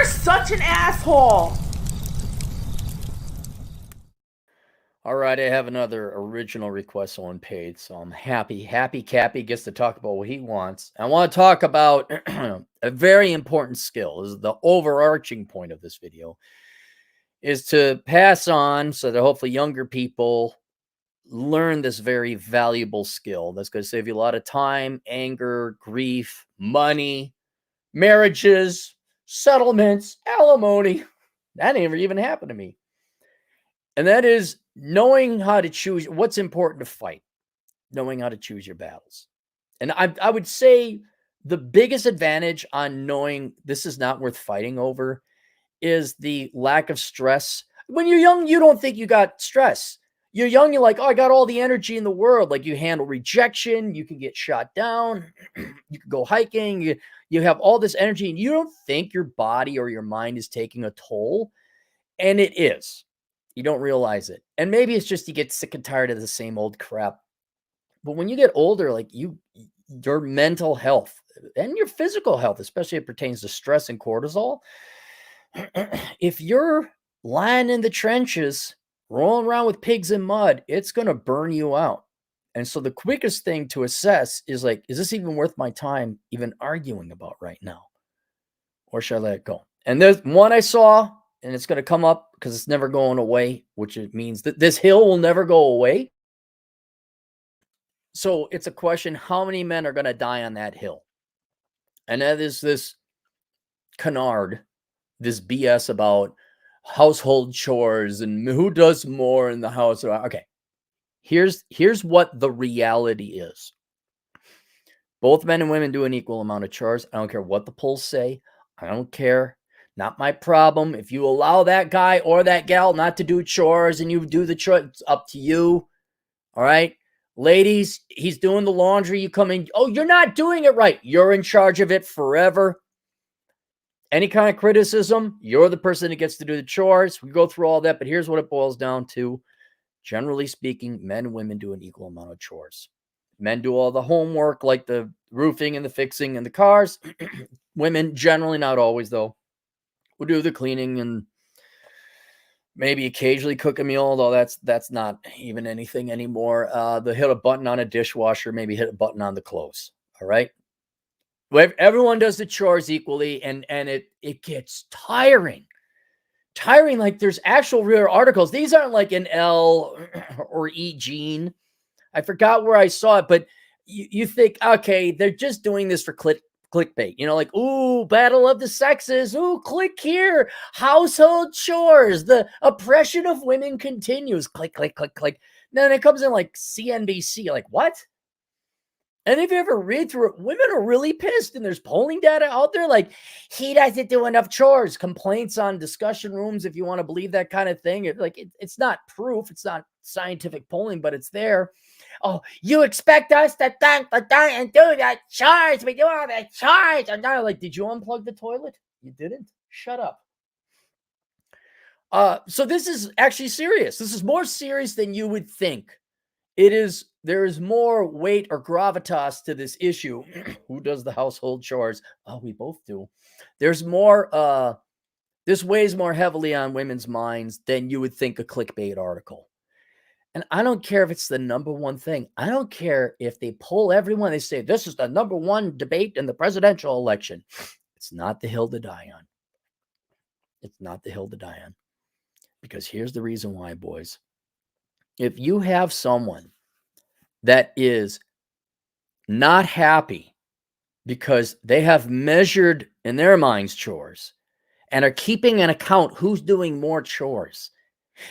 such an asshole. All right, I have another original request on paid, so I'm happy. Happy Cappy gets to talk about what he wants. I want to talk about a very important skill. This is the overarching point of this video, is to pass on so that hopefully younger people learn this very valuable skill that's going to save you a lot of time, anger, grief, money, marriages, settlements, alimony. That never even happened to me. And that is knowing how to choose what's important to fight, knowing how to choose your battles. And I would say the biggest advantage on knowing this is not worth fighting over is the lack of stress. When you're young, you don't think you got stress. You're young, you're like, oh, I got all the energy in the world. Like you handle rejection, you can get shot down, you can go hiking, you have all this energy, and you don't think your body or your mind is taking a toll. And it is. You don't realize it. And maybe it's just you get sick and tired of the same old crap. But when you get older, like your mental health and your physical health, especially it pertains to stress and cortisol, if you're lying in the trenches, rolling around with pigs in mud, it's going to burn you out. And so the quickest thing to assess is like, is this even worth my time even arguing about right now? Or should I let it go? And there's one I saw, and it's going to come up because it's never going away, which it means that this hill will never go away. So it's a question, how many men are going to die on that hill? And that is this canard, this BS about household chores and who does more in the house. Okay, here's what the reality is. Both men and women do an equal amount of chores. I don't care what the polls say. I don't care. Not my problem. If you allow that guy or that gal not to do chores and you do the chores, it's up to you. All right. Ladies, he's doing the laundry. You come in. Oh, you're not doing it right. You're in charge of it forever. Any kind of criticism, you're the person that gets to do the chores. We go through all that, but here's what it boils down to. Generally speaking, men and women do an equal amount of chores. Men do all the homework, like the roofing and the fixing and the cars. Women, generally, not always, though, will do the cleaning and maybe occasionally cook a meal, although that's not even anything anymore. They'll hit a button on a dishwasher, maybe hit a button on the clothes. All right. Everyone does the chores equally, and it gets tiring. Like there's actual real articles. These aren't like an L or E Gene. I forgot where I saw it, but you think, okay, they're just doing this for clickbait. You know, like, ooh, battle of the sexes. Ooh, click here. Household chores. The oppression of women continues. Click, click, click, click. Then it comes in like CNBC. Like, what? And if you ever read through it, women are really pissed. And there's polling data out there like, he doesn't do enough chores. Complaints on discussion rooms, if you want to believe that kind of thing. It's not proof. It's not scientific polling, but it's there. Oh, you expect us to think and do the chores. We do all the chores. And now, like, did you unplug the toilet? You didn't? Shut up. So this is actually serious. This is more serious than you would think. There is more weight or gravitas to this issue. Who does the household chores? Oh, we both do. There's more, this weighs more heavily on women's minds than you would think a clickbait article. And I don't care if it's the number one thing. I don't care if they poll everyone. They say, this is the number one debate in the presidential election. It's not the hill to die on. It's not the hill to die on. Because here's the reason why, boys. If you have someone that is not happy because they have measured in their minds chores and are keeping an account who's doing more chores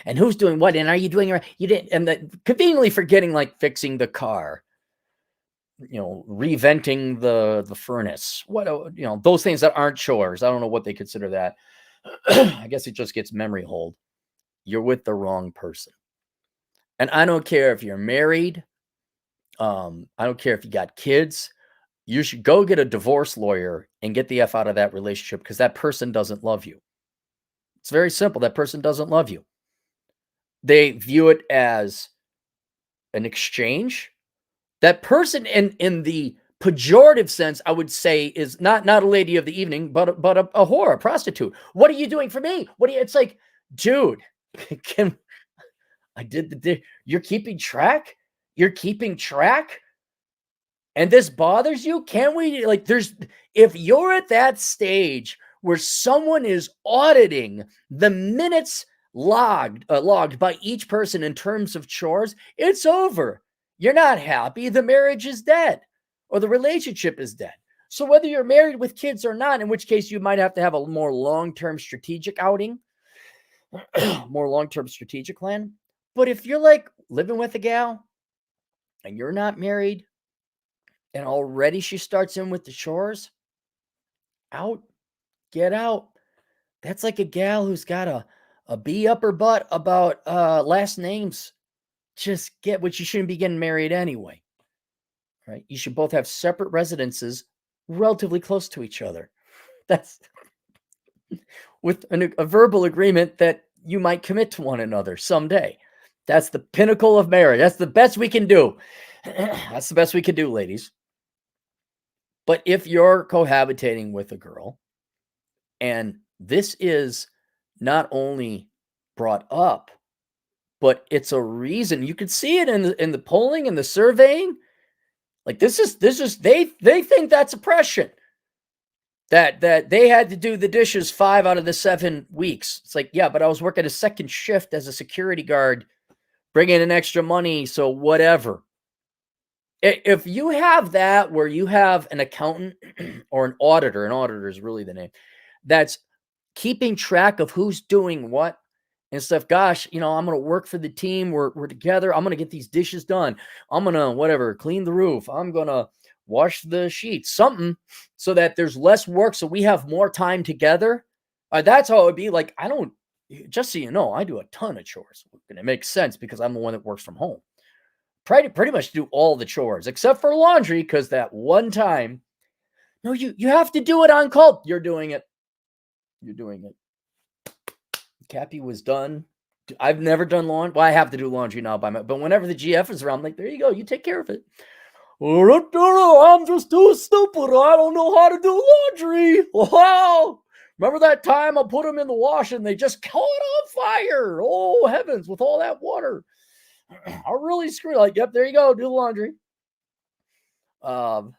and who's doing what, and are you doing you didn't, and conveniently forgetting like fixing the car, you know, reventing the furnace, what, you know, those things that aren't chores. I don't know what they consider that. I guess it just gets memory hold. You're with the wrong person. And I don't care if you're married. I don't care if you got kids. You should go get a divorce lawyer and get the F out of that relationship because that person doesn't love you. It's very simple. That person doesn't love you. They view it as an exchange. That person in the pejorative sense, I would say is not a lady of the evening, but a whore, a prostitute. What are you doing for me? What do you? It's like, dude, can I did the you're keeping track? You're keeping track? And this bothers you? Can we like if you're at that stage where someone is auditing the minutes logged by each person in terms of chores, it's over. You're not happy. The marriage is dead or the relationship is dead. So whether you're married with kids or not, in which case you might have to have a more long-term strategic outing, more long-term strategic plan. But if you're like living with a gal and you're not married, and already she starts in with the chores, out, get out. That's like a gal who's got a bee up her butt about last names. Just get what you shouldn't be getting married anyway. Right? You should both have separate residences relatively close to each other. That's with a verbal agreement that you might commit to one another someday. That's the pinnacle of marriage. That's the best we can do. That's the best we can do, ladies. But if you're cohabitating with a girl, and this is not only brought up, but it's a reason you could see it in the polling and the surveying. Like this is they think that's oppression. That they had to do the dishes 5 out of the 7 weeks. It's like, yeah, but I was working a second shift as a security guard, bringing in extra money, so whatever. If you have that where you have an accountant or an auditor is really the name, that's keeping track of who's doing what and stuff. Gosh, I'm going to work for the team. We're together. I'm going to get these dishes done. I'm going to clean the roof. I'm going to wash the sheets, something so that there's less work. So we have more time together. That's how it would be. Like, just so you know, I do a ton of chores and it makes sense because I'm the one that works from home. Pretty much do all the chores except for laundry. Cause that one time, no, you have to do it on call. You're doing it. Cappy was done. I've never done laundry. Well, I have to do laundry now but whenever the GF is around, I'm like, there you go. You take care of it. I'm just too stupid. I don't know how to do laundry. Wow. Remember that time I put them in the wash and they just caught on fire. Oh, heavens, with all that water. I really screwed. Like, yep, there you go. Do the laundry. And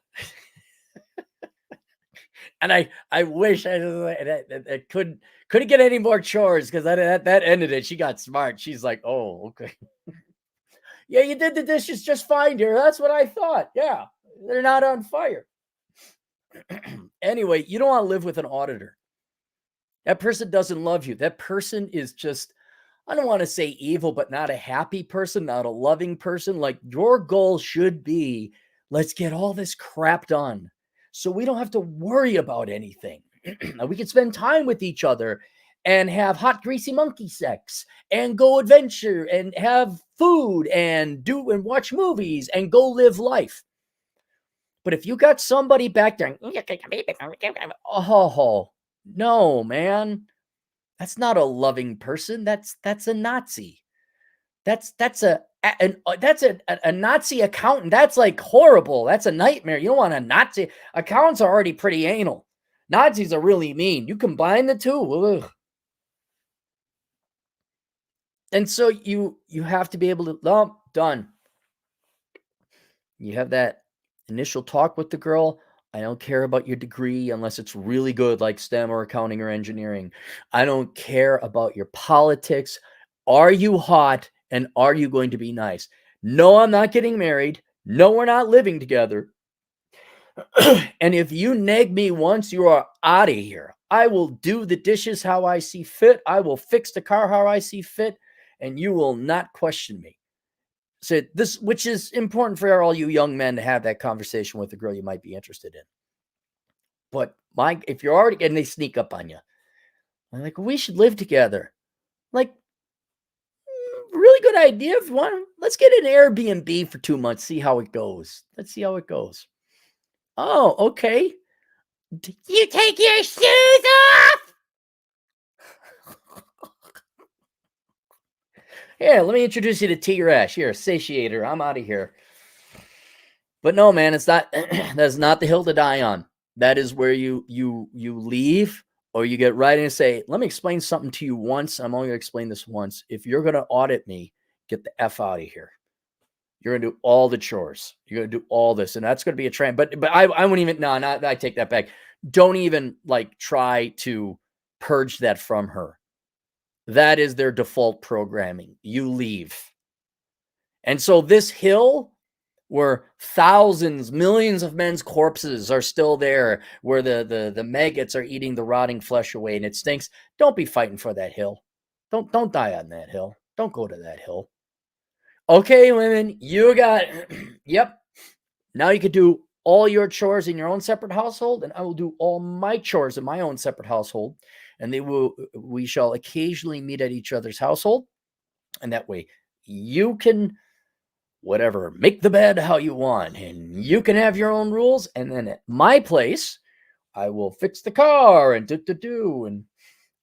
I wish I couldn't get any more chores because that ended it. She got smart. She's like, oh, okay. Yeah, you did the dishes just fine, dear. That's what I thought. Yeah, they're not on fire. Anyway, you don't want to live with an auditor. That person doesn't love you. That person is just, I don't want to say evil, but not a happy person, not a loving person. Like your goal should be, let's get all this crap done so we don't have to worry about anything. We can spend time with each other and have hot, greasy monkey sex and go adventure and have food and watch movies and go live life. But if you got somebody back there, oh, no, man. That's not a loving person. That's a Nazi. That's a Nazi accountant. That's like horrible. That's a nightmare. You don't want a Nazi. Accountants are already pretty anal. Nazis are really mean. You combine the two. Ugh. And so you have to be able to, done. You have that initial talk with the girl. I don't care about your degree unless it's really good, like STEM or accounting or engineering. I don't care about your politics. Are you hot and are you going to be nice? No, I'm not getting married. No, we're not living together. And if you nag me once, you are out of here. I will do the dishes how I see fit. I will fix the car how I see fit, and you will not question me. So this, which is important for all you young men to have that conversation with a girl you might be interested in. But if you're already, and they sneak up on you, I'm like, we should live together. Like, really good idea. If you want, let's get an Airbnb for 2 months, see how it goes. Let's see how it goes. Oh, okay. You take your shoes off. Yeah, let me introduce you to T-Rash. Here, satiator. I'm out of here. But no, man, it's not. That's not the hill to die on. That is where you leave, or you get right in and say, "Let me explain something to you once. I'm only going to explain this once. If you're going to audit me, get the F out of here. You're going to do all the chores. You're going to do all this, and that's going to be a trend." But I wouldn't even. No, not. I take that back. Don't even like try to purge that from her. That is their default programming. You leave. And so this hill where thousands, millions of men's corpses are still there, where the maggots are eating the rotting flesh away and it stinks. Don't be fighting for that hill. Don't die on that hill. Don't go to that hill. Okay, women, you got yep. Now you could do all your chores in your own separate household, and I will do all my chores in my own separate household. And we shall occasionally meet at each other's household. And that way you can whatever, make the bed how you want, and you can have your own rules. And then at my place, I will fix the car and and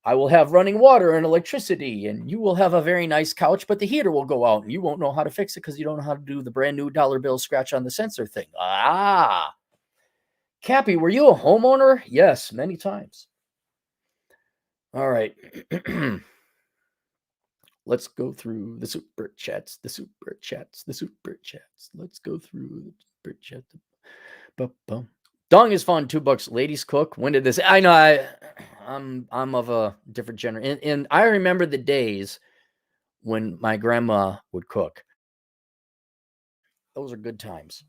I will have running water and electricity, and you will have a very nice couch, but the heater will go out and you won't know how to fix it because you don't know how to do the brand new dollar bill scratch on the sensor thing. Ah, Cappy, were you a homeowner? Yes, many times. All right. Let's go through the super chats. Let's go through the super chat. Dong is fun. $2. Ladies cook. When did this? I know I'm of a different generation. And I remember the days when my grandma would cook. Those are good times.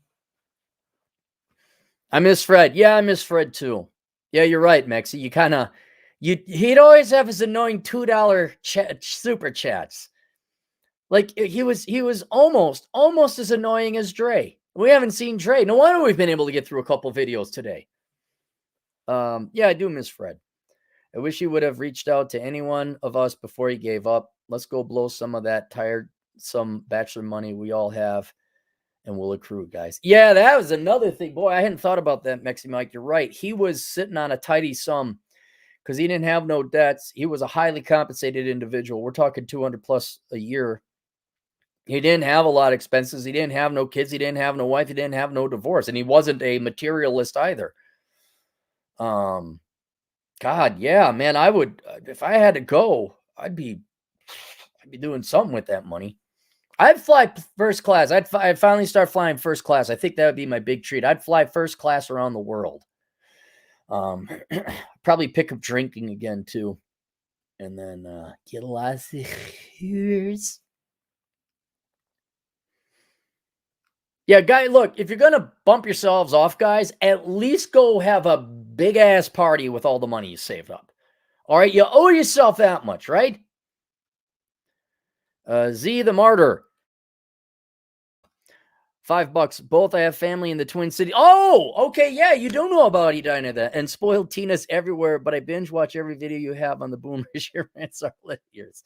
I miss Fred. Yeah, I miss Fred too. Yeah, you're right, Mexi. You kind of he'd always have his annoying $2 super chats. Like he was almost as annoying as Dre. We haven't seen Dre. No wonder we've been able to get through a couple videos today. Yeah, I do miss Fred. I wish he would have reached out to any one of us before he gave up. Let's go blow some of that some bachelor money we all have, and we'll accrue, guys. Yeah, that was another thing. Boy, I hadn't thought about that, Mexi Mike. You're right. He was sitting on a tidy sum because he didn't have no debts. He was a highly compensated individual. We're talking 200 plus a year. He didn't have a lot of expenses. He didn't have no kids. He didn't have no wife. He didn't have no divorce. And he wasn't a materialist either. God, yeah, man, I would, if I had to go, I'd be doing something with that money. I'd fly first class. I'd finally start flying first class. I think that would be my big treat. I'd fly first class around the world. Probably pick up drinking again too. And then get a lot of years. Yeah, guy, look, if you're going to bump yourselves off, guys, at least go have a big-ass party with all the money you saved up. All right, you owe yourself that much, right? Z the Martyr. $5. Both I have family in the Twin City. Oh, okay, yeah, you don't know about Edina then. And spoiled Tina's everywhere, but I binge watch every video you have on the Boomers. Your rants are lit years.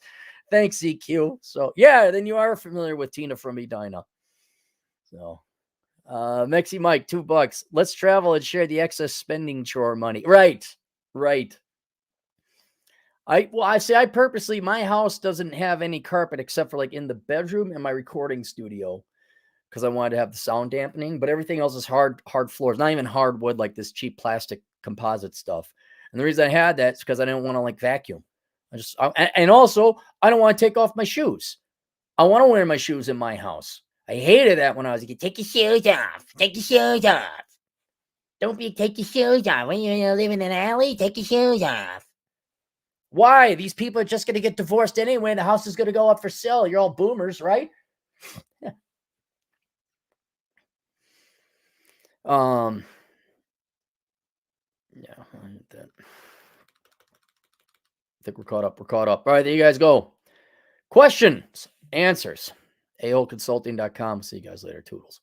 Thanks, EQ. So, yeah, then you are familiar with Tina from Edina. So, Mexi Mike, $2. Let's travel and share the excess spending chore money. Right. I purposely, my house doesn't have any carpet except for like in the bedroom and my recording studio because I wanted to have the sound dampening, but everything else is hard floors, not even hardwood, like this cheap plastic composite stuff. And the reason I had that is because I didn't want to like vacuum. And also I don't want to take off my shoes. I want to wear my shoes in my house. I hated that when I was a kid. Take your shoes off. Take your shoes off. Take your shoes off. When you live in an alley, take your shoes off. Why? These people are just going to get divorced anyway. The house is going to go up for sale. You're all boomers, right? Yeah. Yeah. I think we're caught up. All right, there you guys go. Questions, answers. AOLconsulting.com. See you guys later. Toodles.